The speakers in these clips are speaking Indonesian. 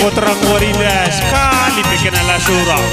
potrang warida sekali bikin ala surau.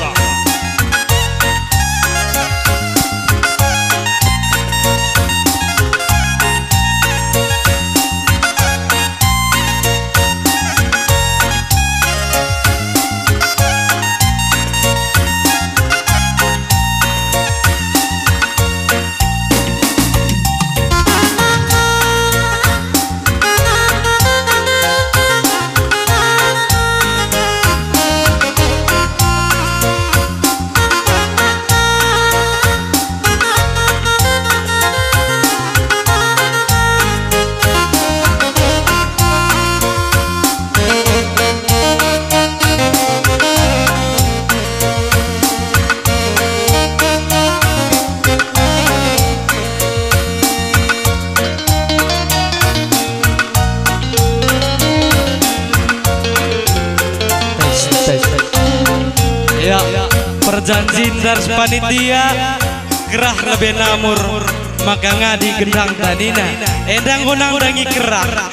Ya, perjanjian dari panitia gerah lebih namur maka ngadi gendang tanina endang gunang dangi kerah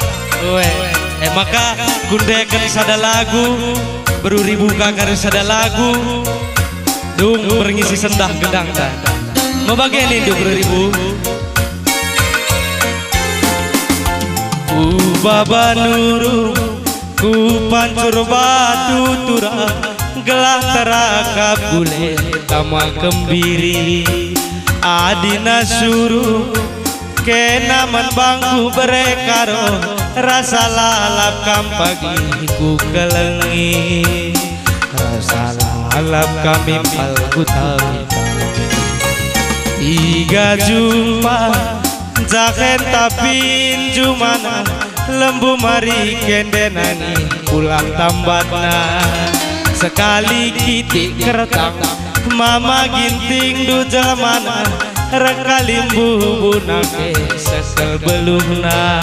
maka gundekan sada lagu beruribu kakar sada lagu dung berngisi sendah gendang tan membagian ini beruribu baba nuru ku pancur batu turah gelah terakap bule tama kembiri adina suruh kenaman bangku berekaro rasa lalap kam pagi ku kelengi rasa lalap kami palku tahu tiga jumpa jaken tapin jumana lembu mari kendenani pulang tambatna sekali kitik keretang mama ginting du jamana rekalimbu bunake sekel beluhna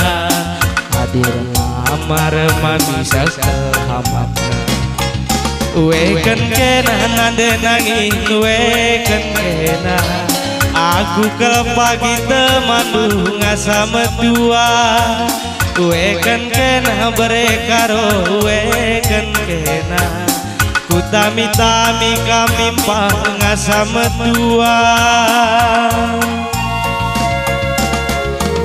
hadir mama remami sekel hamatna weken kena nande nangi weken kena aku kelepagi temandu ngasa medua weken kena berekaro weken kena ku tami-tami kami ngasa medua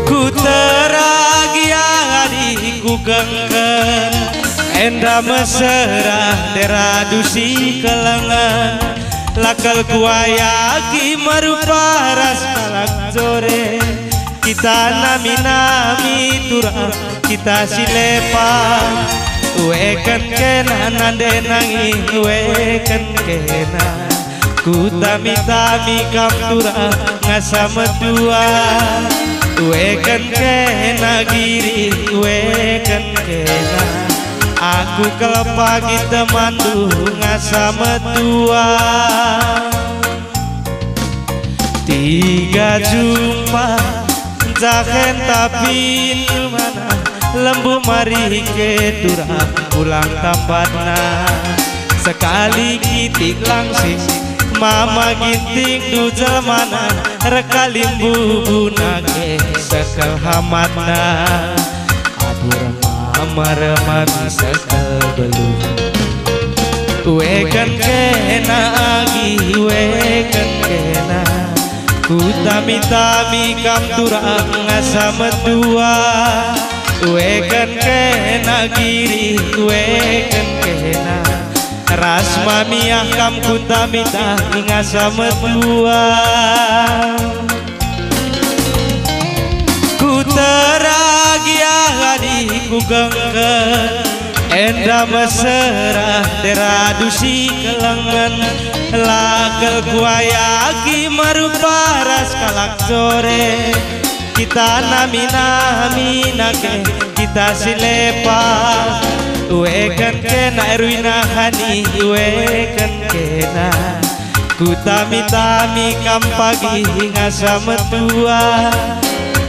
ku teragia hadiku gengken enda mesra deradusi kelengan lakal kuayaki marupa ras kalak jore kita nami-nami turah kita silepa weken kena nande nangi weken kena ku tami-tami kam turah ngasa medua weken kena giri weken kena aku kelepagi temandu ngasa medua tiga jumpa jaken tapin mana lembu mari ke turah pulang tampatna sekali kitik langsing mama ginting du jamana rekalimbu bunake sekel hamatna adur mama remami sekel beluh weken kena agi weken kena ku tami-tami kam turah ngasa medua weken kena giri weken kena ras mamiah kam kuntamita ngasa medua ku teragia hadiku gengken enda mesra deradusi kelengan lakel kuayaki marupa ras kalak sore kita nami-nami nake kita silepa weken kena erwina hani weken kena ku tami-tami kam pagi ngasa medua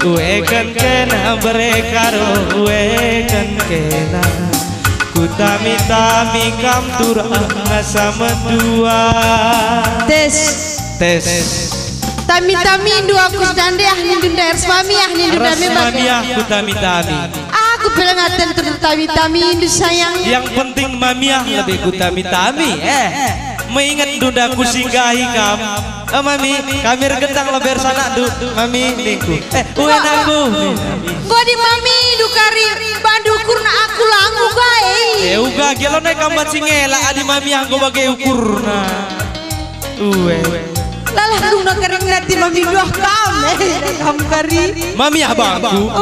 weken kena berekaro weken kena ku tami-tami kam turah ngasa medua tes tami-tami dua kus dande ahni dunda ersmami ahni dunda mami aku tami-tami Aku peringatan tertami-tami Indu sayang. Yang penting mamiah lebih kutami-tami. Mengingat dudaku singgahi kam. Mami, kami gendang lebar sana du. Mami, ningku. Uwen aku. Bodi mami dukari bandu kurna aku langgu gae. Uga gelone kambat singela adi mami aku bagai ukurna. Lalah duna kering nanti mami duah kam kari. Mami abangku.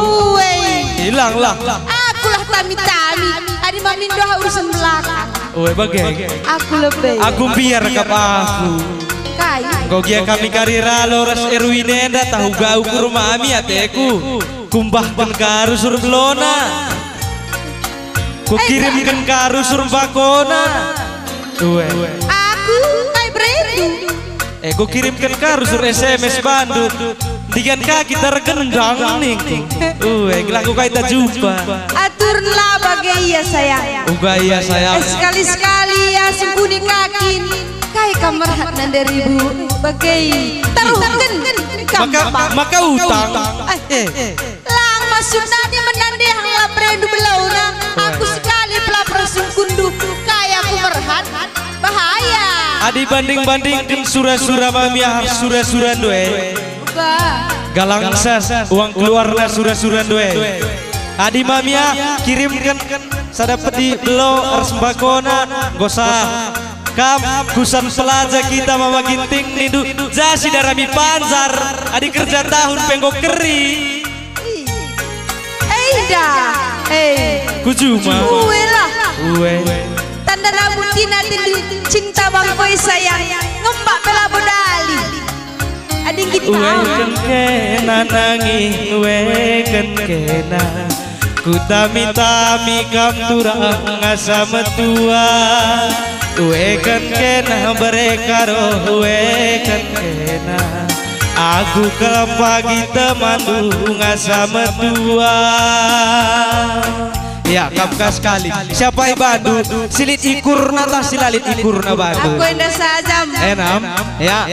Hilang lah. Akulah tami-tami. Adi mami duah urusan belakang. Bagai. Aku lebih. Aku biar kap aku. Gogia kami karira loras Erwinenda tahu gau ke rumah ami ateku kumbahkan karu sur belona ku kirimkan karu sur bakona aku kayak beredu ku kirimkan karu sur SMS Bandung digan kaki tergendang nih gila aku kaita jumpa aturlah bagai iya sayang iya sayang sekali-sekali ya sembunyi kaki kayak kamar hatan dari ibu bagai taruhkan maka utang lang masuk nanti menandi hangla beredu belona aku sekali pelapar sungkundu kayak aku merhat bahaya adi banding-bandingkan surah-surah mami harus surah-surah doe galang sas uang keluarnya surah-surah doe adi mamia kirimkan sadapet di belo harus bakona gosah kam kusan pelaja kita mama ginting nidu jasi darami panzar adi kerja tahun penggok keri kujuma tanda rambut nanti cinta bangkoi sayang ngembak bela bodali adi kita kan kena nangi kan kena ku tami-tami kam turang asa metua kan kena berekaro kan kena aku kelam pagi teman asa metua ya kapka sekali siapa ibadu silit ikurna tak silalit ikurna badu aku indah sajam enam ya